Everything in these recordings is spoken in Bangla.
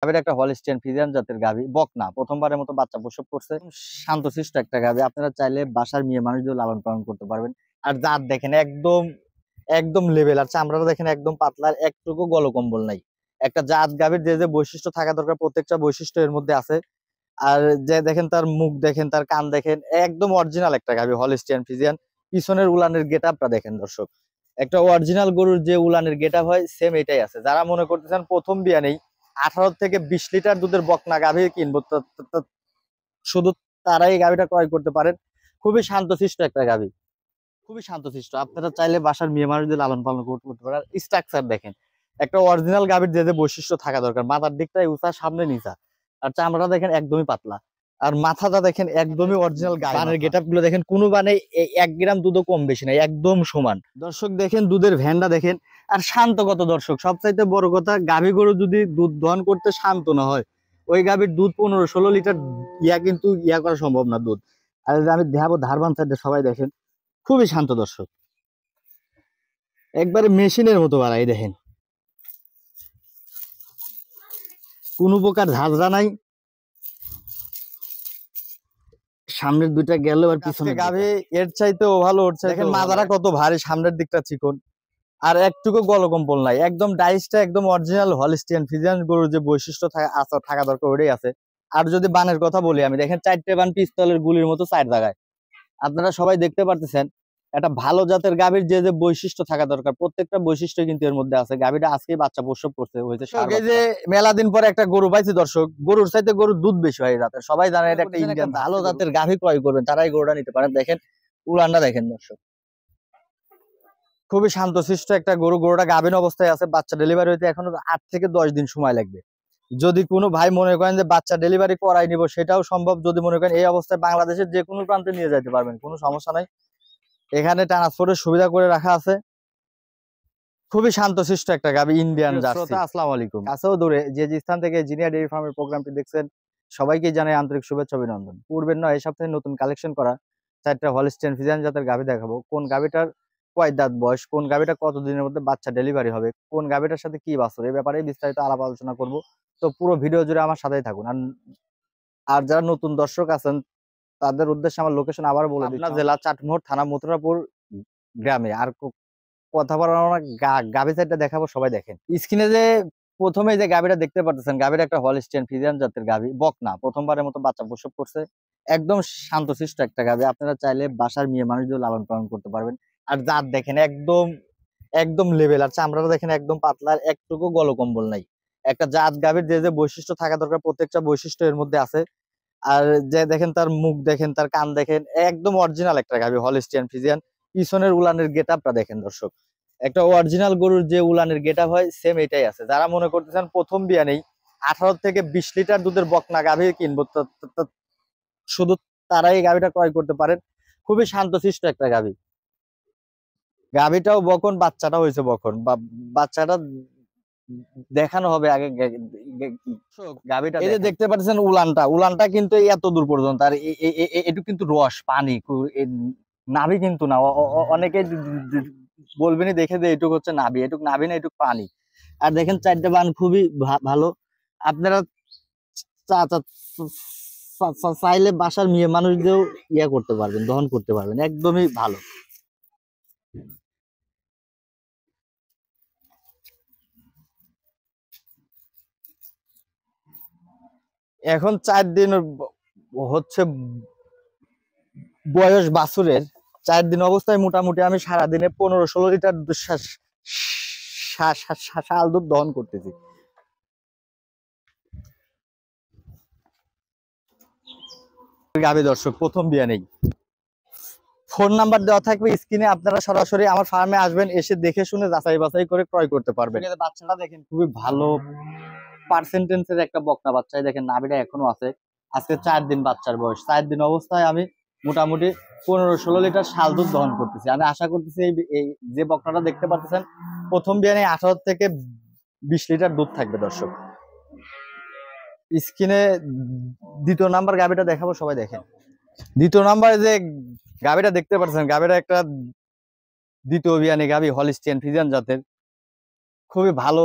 গাভীর একটা হলিস্টিয়ান ফ্রিজিয়ান জাতের গাভী, বকনা, প্রথমবারের মতো বাচ্চা প্রসব করছে। শান্তশিষ্ট একটা গাভী, আপনারা চাইলে বাসার মেয়ে মানুষদের লালন পালন করতে পারবেন। আর জাত দেখেন একদম একদম লেভেল, আর চামড়াটা দেখেন একদম পাতলার, একটুকু গলকম্বল নাই। একটা জাত গাভীর যে যে বৈশিষ্ট্য থাকা দরকার প্রত্যেকটা বৈশিষ্ট্য এর মধ্যে আছে। আর যে দেখেন তার মুখ দেখেন, তার কান দেখেন, একদম অরিজিনাল একটা গাভী হলিস্টিয়ান ফ্রিজিয়ান। পিছনের উলানের গেটআপটা দেখেন দর্শক, একটা অরিজিনাল গরুর যে উলানের গেটআপ হয় সেম এটাই আছে। যারা মনে করতেছেন প্রথম বিয়া নেই 18 থেকে 20 লিটার দুধের বকনা গাভী কিনবো, শুধু তারাই এই গাভীটা ক্রয় করতে পারেন। খুবই শান্তশিষ্ট একটা গাভী, খুবই শান্তশিষ্ট। আপনারা চাইলে বাসার মেয়ে মানুষদের লালন পালন করতে পারেন। স্ট্রাকচার দেখেন, একটা অরিজিনাল গাভীর যে যে বৈশিষ্ট্য থাকা দরকার, মাথার দিকটাই উঁচা, সামনে নিচা, আর চামড়াটা দেখেন একদমই পাতলা, আর মাথাটা দেখেন একদমই অরিজিনাল। বানের গেটআপ গুলো দেখেন, কোনো বানে 1 গ্রাম দুধও কম বেশি নাই, একদম সমান। দর্শক দেখেন দুধের ভ্যানটা দেখেন, আর শান্ত কত দর্শক। সবচাইতে বড় কথা, গাভী গরু যদি দুধ দহন করতে শান্ত না হয়, ওই গাভীর দুধ 15-16 লিটার কিন্তু করা সম্ভব না দুধ। আর আমি দেখাবো ধারবান সাইডে, সবাই দেখেন খুবই শান্ত দর্শক, একবারে মেশিনের মতো বাড়াই দেখেন, কোনো প্রকার ঝাঁঝরা নাই। সামনের দুইটা গেল আর পিছনে গাভী এর চাইতেও ভালো। ওর চাইতে দেখেন মাজারা কত ভারী, সামনের দিকটা চিকন, আর একটুকু গলকম্বল নাই। একদম ডাইসটা একদম অরিজিনাল হলিস্টিয়ান ফ্রিজিয়ান গরুর যে বৈশিষ্ট্য থাকা দরকার ওটাই আছে। আর যদি বানের কথা বলি আমি, দেখেন 4টে বান পিস্তলের গুলির মতো 4 জায়গায়। আপনারা সবাই দেখতে পারতেছেন একটা ভালো জাতের গাভীর যে যে বৈশিষ্ট্য থাকা দরকার প্রত্যেকটা বৈশিষ্ট্য কিন্তু এর মধ্যে আছে। গাভীটা আজকেই বাচ্চা প্রসব করতে হয়েছে। এই যে মেলা দিন পরে একটা গরু পাইছি দর্শক, গরুর চাইতে গরুর দুধ বেশি হয় জাতের। সবাই জানে এটা একটা ইন্ডিয়ান ভালো জাতের গাভী ক্রয় করবেন, তারাই গরুটা নিতে পারেন। দেখেন উলানটা দেখেন দর্শক, খুবই শান্তশিষ্ট একটা গরু। গরুটা গাভীন অবস্থায় আছে, বাচ্চা ডেলিভারি হইতে এখনো 8 থেকে 10 দিন সময় লাগবে। যদি কোনো ভাই মনে করেন যে বাচ্চা ডেলিভারি করাই নিব, সেটাও সম্ভব। যদি মনে করেন এই অবস্থায় বাংলাদেশের যে কোনো প্রান্তে নিয়ে যেতে পারবেন, কোনো সমস্যা নাই। এখানে ট্রান্সপোর্টের সুবিধা করে রাখা আছে। খুবই শান্তশিষ্ট একটা গাভী, ইন্ডিয়ান জার্সি। আসসালামু আলাইকুম। কাছেও দূরে যে যে স্থান থেকে জিনিয়া ডেইরি ফার্মের প্রোগ্রামটি দেখছেন, সবাইকে জানাই আন্তরিক শুভেচ্ছা অভিনন্দন। পূর্বের নয়, এই সপ্তাহে নতুন কালেকশন করা 4টা হলিস্টিয়ান ফ্রিজিয়ান জাতের গাভী দেখাবো। কোন গাভীটার কয় দাঁত বয়স, কোন গাভীটা কতদিনের মধ্যে বাচ্চা ডেলিভারি হবে, কোন গাভীটার সাথে কি বাছুর, এই ব্যাপারে বিস্তারিত আলাপ আলোচনা করব। তো পুরো ভিডিও জুড়ে আমার সাথেই থাকুন। আর যারা নতুন দর্শক আছেন তাদের উদ্দেশ্যে আমার লোকেশন আবার বলে দিচ্ছি, পাবনা জেলা চাটমোহর থানা মথুরাপুর গ্রামে। আর কথা বলার গাভী সাইডটা দেখাবো, সবাই দেখেন। স্ক্রিনে যে প্রথমে যে গাভীটা দেখতে পাচ্ছেন, গাভীর একটা হলিস্টিয়ান ফ্রিজিয়ান জাতের গাভী, বকনা, প্রথমবারের মতো বাচ্চা প্রসব করছে। একদম শান্তশিষ্ট একটা গাভী, আপনারা চাইলে বাসার মেয়ে মানুষদের লালন পালন করতে পারবেন। আর জাত দেখেন একদম একদম লেভেল, আর চামড়াটা দেখেন একদম পাতলা, আর একটুকু গলকম্বল নাই। একটা জাত গাভীর যে যে বৈশিষ্ট্য থাকা দরকার প্রত্যেকটা বৈশিষ্ট্য এর মধ্যে আছে। আর যে দেখেন তার মুখ দেখেন, তার কান দেখেন, একদম অরিজিনাল একটা গাভী হলিস্টিয়ান ফ্রিজিয়ান। পিছনের উলানের গেটআপটা দেখেন দর্শক, একটা অরিজিনাল গরুর যে উলানের গেটআপ হয় সেম এটাই আছে। যারা মনে করতেছেন প্রথম বিয়া নেই 18 থেকে 20 লিটার দুধের বকনা গাভী কিনবো, শুধু তারাই এই গাভীটা ক্রয় করতে পারেন। খুবই শান্তশিষ্ট একটা গাভী। গাভীটাও বকন, বাচ্চাটা হয়েছে বকন, বাচ্চাটা দেখানো হবে আগে। গাভীটা এই যে দেখতে পাচ্ছেন উলানটা, উলানটা কিন্তু এত দূর পর্যন্ত, আর এটুকু কিন্তু রস পানি, নাভি কিন্তু না। অনেকে বলবেনই দেখে যে এটুক হচ্ছে নাভি, এটুক নাভি না, এটুক পানি। আর দেখেন 4টে বান খুবই ভালো। আপনারা চাইলে বাসার মেয়ে মানুষদেরও করতে পারবেন, দহন করতে পারবেন, একদমই ভালো। এখন 4 দিন হচ্ছে বয়স বাছুরের। 4 দিন অবস্থায় মোটামুটি আমি সারাদিনে 15-16 লিটার শাল দুধ দহন করতেছি। গাভী দর্শক প্রথম বিয়া নেই, ফোন নাম্বার দেওয়া থাকবে স্ক্রিনে, আপনারা সরাসরি আমার ফার্মে আসবেন, এসে দেখে শুনে যাচাই বাছাই করে ক্রয় করতে পারবেন। বাচ্চাটা দেখেন খুবই ভালো পার্সেন্টেন্সের একটা বকনা বাচ্চাই, দেখেন নাভিটা এখনো আছে। আজকে 4 দিন বাচ্চার বয়স। 4 দিন অবস্থায় আমি মোটামুটি 15-16 লিটার শাল দুধ দহন করতেছি। আমি আশা করতেছি এই যে বকনাটা দেখতে পাচ্ছেন প্রথম বিয়ানে 18 থেকে 20 লিটার দুধ থাকবে দর্শক। স্ক্রিনে দ্বিতীয় নাম্বার গাভীটা দেখাবো, সবাই দেখেন। দ্বিতীয় নাম্বারে যে গাভীটা দেখতে পাচ্ছেন, গাভীটা একটা দ্বিতীয় বিয়ানে গাভী হলিস্টিয়ান ফ্রিজিয়ান জাতের। খুবই ভালো,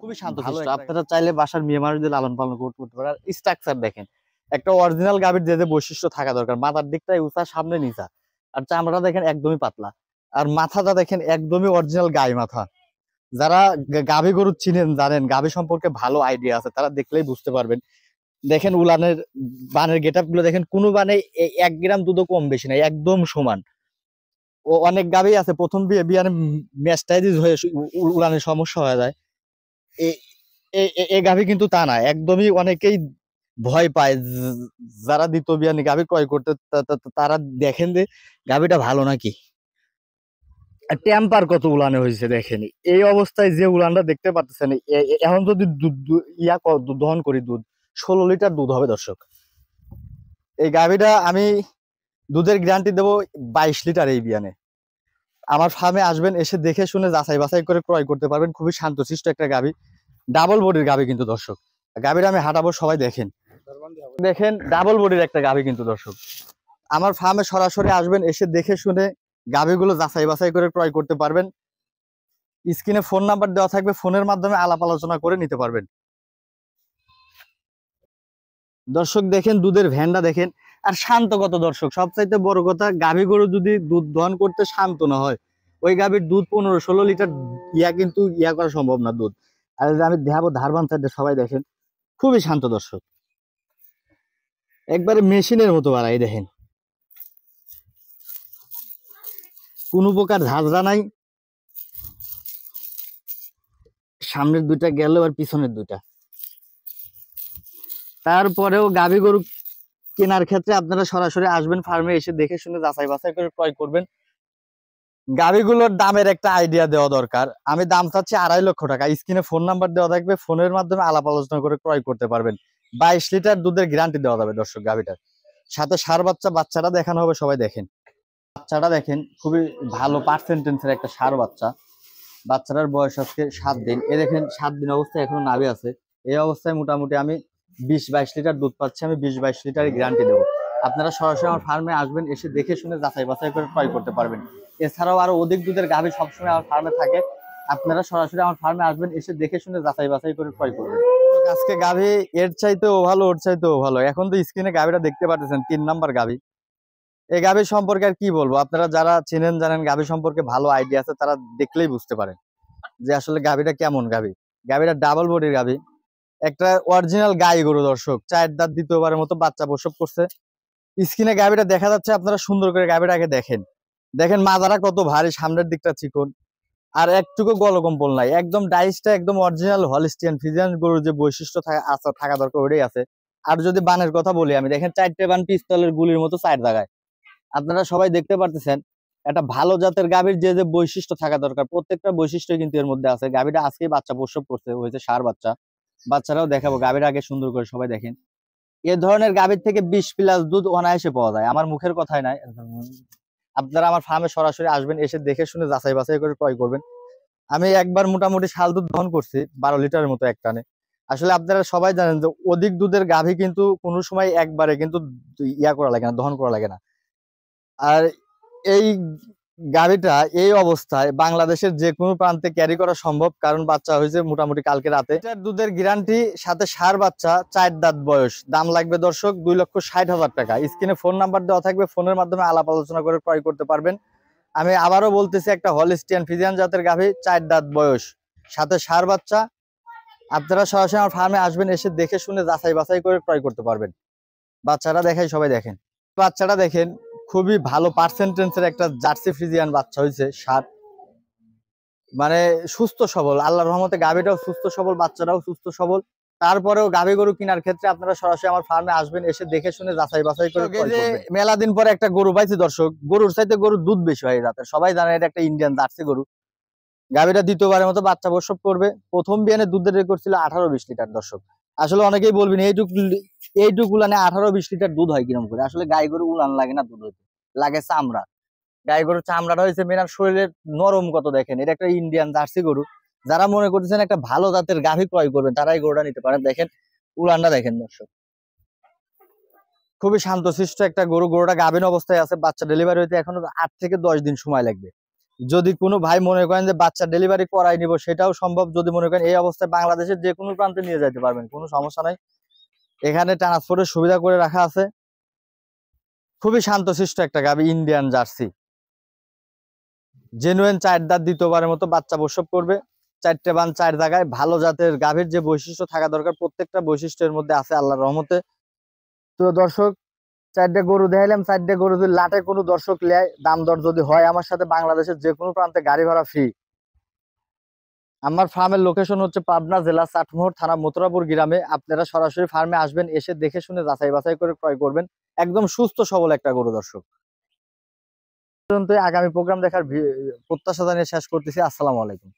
খুবই শান্ত ভালো শিষ্ট। আপনারা চাইলে বাসার মেয়ে মানুষ দিয়ে লালন পালন করতে পারেন। স্ট্রাকচার দেখেন, একটা অরিজিনাল গাভীর যে যে বৈশিষ্ট্য থাকা দরকার, মাথার দিকটাই উঁচা, সামনে নিচা, আর চামড়াটা দেখেন একদমই পাতলা, আর মাথাটা দেখেন একদমই অরিজিনাল গাই মাথা। যারা গাভী গরু চিনেন, জানেন, গাভী সম্পর্কে ভালো আইডিয়া আছে, তারা দেখলেই বুঝতে পারবেন। দেখেন উলানের বানের গেটআপ গুলো দেখেন, কোনো বানে 1 গ্রাম দুধও কম বেশি নাই, একদম সমান। ও অনেক গাভী আছে প্রথম বিয়ানে ম্যাস্টাইটিস হয়ে উলানের সমস্যা হয়ে যায়। এই গাভী কিন্তু তা না, একদমই। অনেকেই ভয় পায় যারা দ্বিতীয় বিয়ানে গাভী ক্রয় করতে, তারা দেখেন যে গাভীটা ভালো নাকি। টেম্পার কত উলানে হয়েছে দেখেন। এই অবস্থায় যে উলানটা দেখতে পাচ্ছেন, এখন যদি দুধ দহন করি, দুধ 16 লিটার দুধ হবে দর্শক। এই গাভীটা আমি দুধের গ্যারান্টি দেবো 22 লিটার এই বিয়ানে। আমার ফার্মে আসবেন, এসে দেখে শুনে যাচাই বাছাই করে ক্রয় করতে পারবেন। খুবই শান্তশিষ্ট একটা গাভী, ডাবল বডির গাভী কিন্তু দর্শক। গাভীটা আমি হাঁটাবো, সবাই দেখেন। দেখেন ডাবল বডির একটা গাভী কিন্তু দর্শক। আমার ফার্মে সরাসরি আসবেন, এসে দেখে শুনে গাভীগুলো যাচাই বাছাই করে ক্রয় করতে পারবেন। স্ক্রিনে ফোন নাম্বার দেওয়া থাকবে, ফোনের মাধ্যমে আলাপ আলোচনা করে নিতে পারবেন। দর্শক দেখেন দুধের ভ্যানটা দেখেন, আর শান্ত কত দর্শক। সবচাইতে বড় কথা, গাভী গরু যদি দুধ দহন করতে শান্ত না হয়, ওই গাভীর দুধ 15-16 লিটার কিন্তু করা সম্ভব না দুধ। আর আমি দেখাবো ধারবান সাইডে, সবাই দেখেন, খুবই শান্ত দর্শক, একবারে মেশিনের মতো বাড়াই দেখেন, কোনো প্রকার ঝাঁঝরা নাই। সামনের দুইটা গেল, আর পিছনের দুইটা। তারপরেও গাভী গরু কেনার ক্ষেত্রে আপনারা সরাসরি আসবেন, ফার্মে এসে দেখে শুনে যাচাই বাছাই করে ক্রয় করবেন। গাভীগুলোর দামের একটা আইডিয়া দেওয়া দরকার। আমি দাম চাচ্ছি 2.5 লক্ষ টাকা। স্ক্রিনে ফোন নাম্বার দেওয়া থাকবে, ফোনের মাধ্যমে আলাপ আলোচনা করে ক্রয় করতে পারবেন। 22 লিটার দুধের গ্যারান্টি দেওয়া যাবে দর্শক গাভীটার সাথে। ষাঁড় বাচ্চা, বাচ্চাটা দেখানো হবে, সবাই দেখেন। বাচ্চাটা দেখেন, খুবই ভালো পার্সেন্টেন্সের একটা ষাঁড় বাচ্চা। বাচ্চাটার বয়স আজকে 7 দিন। এ দেখেন 7 দিন অবস্থায় এখনো নাভি আছে। এই অবস্থায় মোটামুটি আমি 20-22 লিটার দুধ পাচ্ছি। আমি 20-22 লিটারের গ্যারান্টি দেবো। আপনারা সরাসরি আমার ফার্মে আসবেন, এসে দেখে শুনে যাচাই বাছাই করে ক্রয় করতে পারবেন। এছাড়াও আরো অধিক দুধের গাভী সবসময় আমার ফার্মে থাকে। আপনারা সরাসরি আমার ফার্মে আসবেন, এসে দেখে শুনে যাচাই বাছাই করে ক্রয় করবেন। আজকে গাভী এর চাইতেও ভালো, ওর চাইতেও ভালো। এখন তো স্ক্রিনে গাভীটা দেখতে পাচ্ছেন, 3 নাম্বার গাভী। এই গাভী সম্পর্কে আর কি বলবো, আপনারা যারা চেনেন, জানেন, গাভী সম্পর্কে ভালো আইডিয়া আছে, তারা দেখলেই বুঝতে পারেন যে আসলে গাভীটা কেমন গাভী। গাভীটা ডাবল বডির গাভী, একটা অরিজিনাল গাই গরু দর্শক। 4 দাঁত, দ্বিতীয়বারের মতো বাচ্চা প্রসব করছে। স্ক্রিনে গাভীটা দেখা যাচ্ছে, আপনারা সুন্দর করে গাভীটা আগে দেখেন। দেখেন মাজারা কত ভারী, সামনের দিকটা চিকন, আর একটুকু গলকম্পল নাই। একদম ডাইসটা একদম অরিজিনাল হলিস্টিয়ান ফ্রিজিয়ান গরুর যে বৈশিষ্ট্য থাকা দরকার, ওটাই আছে। আর যদি বানের কথা বলি আমি, দেখেন 4টে বান পিস্তলের গুলির মতো 4 জায়গায়। আপনারা সবাই দেখতে পারতেছেন, একটা ভালো জাতের গাভীর যে যে বৈশিষ্ট্য থাকা দরকার, প্রত্যেকটা বৈশিষ্ট্য কিন্তু এর মধ্যে আছে। গাভীটা আজকেই বাচ্চা প্রসব করতে হয়েছে, ষাঁড় বাচ্চা। বাচ্চারাও দেখাবো, গাভীর আগে সুন্দর করে সবাই দেখেন। এ ধরনের গাভীর থেকে 20+ দুধ অনায়াসে পাওয়া যায়, আমার মুখের কথাই নাই। আপনারা আমার ফার্মে সরাসরি আসবেন, এসে দেখে শুনে যাচাই বাছাই করে ক্রয় করবেন। আমি একবার মোটামুটি শাল দুধ দহন করছি 12 লিটারের মতো এক টানে। আসলে আপনারা সবাই জানেন যে অধিক দুধের গাভী কিন্তু কোনো সময় একবারে কিন্তু করা লাগে না, দহন করা লাগে না। আর এই গাভীটা এই অবস্থায় বাংলাদেশের যে কোনো প্রান্তে ক্যারি করা সম্ভব, কারণ বাচ্চা হয়েছে মোটামুটি কালকে রাতে। এটার দুধের গ্যারান্টি, সাথে ষাঁড় বাচ্চা, 4 দাঁত বয়স। দাম লাগবে দর্শক 2,60,000 টাকা। স্ক্রিনে ফোন নাম্বার দেওয়া থাকবে, ফোনের মাধ্যমে আলাপ আলোচনা করে ক্রয় করতে পারবেন। আমি আবারও বলতেছি, একটা হলিস্টিয়ান ফ্রিজিয়ান জাতের গাভী, 4 দাঁত বয়স, সাথে ষাঁড় বাচ্চা। আপনারা সরাসরি আমার ফার্মে আসবেন, এসে দেখে শুনে যাচাই বাছাই করে ক্রয় করতে পারবেন। বাচ্চাটা দেখাই, সবাই দেখেন। বাচ্চাটা দেখেন, খুবই ভালো পার্সেন্টেন্সের একটা জার্সি ফ্রিজিয়ান বাচ্চা হয়েছে। ষাট, মানে সুস্থ সবল, আল্লাহর রহমতে গাভীটাও সুস্থ সবল, বাচ্চাটাও সুস্থ সবল। তারপরেও গাভী গরু কেনার ক্ষেত্রে আপনারা সরাসরি আমার ফার্মে আসবেন, এসে দেখে শুনে যাচাই বাছাই করে ক্রয় করবেন। মেলা দিন পরে একটা গরু পাইছি দর্শক, গরুর চাইতে গরুর দুধ বেশি হয় রাতে। সবাই জানেন এটা একটা ইন্ডিয়ান জার্সি গরু। গাভীটা দ্বিতীয়বারের মতো বাচ্চা প্রসব করবে। প্রথম বিয়ানে দুধের রেকর্ড ছিল 18-20 লিটার দর্শক। আসলে অনেকেই বলবেন এইটুকু উলানে 18-20 লিটার দুধ হয় কিরকম করে। আসলে গাই গরু উলান লাগে না, দুধ হইতে লাগে চামড়া। গাই গরুর চামড়াটা হয়েছে মেনার শরীরের নরম কত দেখেন। এটা একটা ইন্ডিয়ান জার্সি গরু। যারা মনে করতেছেন একটা ভালো জাতের গাভী ক্রয় করবেন, তারা এই গরুটা নিতে পারেন। দেখেন উলানটা দেখেন দর্শক, খুবই শান্তশিষ্ট একটা গরু। গরুটা গাভীন অবস্থায় আছে, বাচ্চা ডেলিভারি হইতে এখনো 8 থেকে 10 দিন সময় লাগবে। যদি কোনো ভাই মনে করেন যে বাচ্চা ডেলিভারি করাই নিব, সেটাও সম্ভব। যদি মনে করেন এই অবস্থায় বাংলাদেশের যে কোনো প্রান্তে নিয়ে যাইতে পারবেন, কোনো সমস্যা নাই। এখানে ট্রান্সপোর্টের সুবিধা করে রাখা আছে। খুবই শান্তশিষ্ট একটা গাভী, ইন্ডিয়ান জার্সি, জেনুইন 4 দাঁত, দ্বিতীয়বারের মতো বাচ্চা প্রসব করবে। 4টে বান 4 জায়গায়। ভালো জাতের গাভীর যে বৈশিষ্ট্য থাকা দরকার, প্রত্যেকটা বৈশিষ্ট্যের মধ্যে আছে আল্লাহর রহমতে। তো দর্শক, 4টে গরু দেখাইলাম। 4টে গরু যদি লাটে কোনো দর্শক নেয়, দাম দর যদি হয় আমার সাথে, বাংলাদেশের যে কোনো প্রান্তে গাড়ি ভাড়া ফ্রি। আমার ফার্মের লোকেশন হচ্ছে পাবনা জেলা চাটমোহর থানা মথুরাপুর গ্রামে। আপনারা সরাসরি ফার্মে আসবেন, এসে দেখে শুনে যাচাই বাছাই করে ক্রয় করবেন। একদম সুস্থ সবল একটা গরু দর্শক। আগামী প্রোগ্রাম দেখার প্রত্যাশা জানিয়ে শেষ করতেছি। আসসালামু আলাইকুম।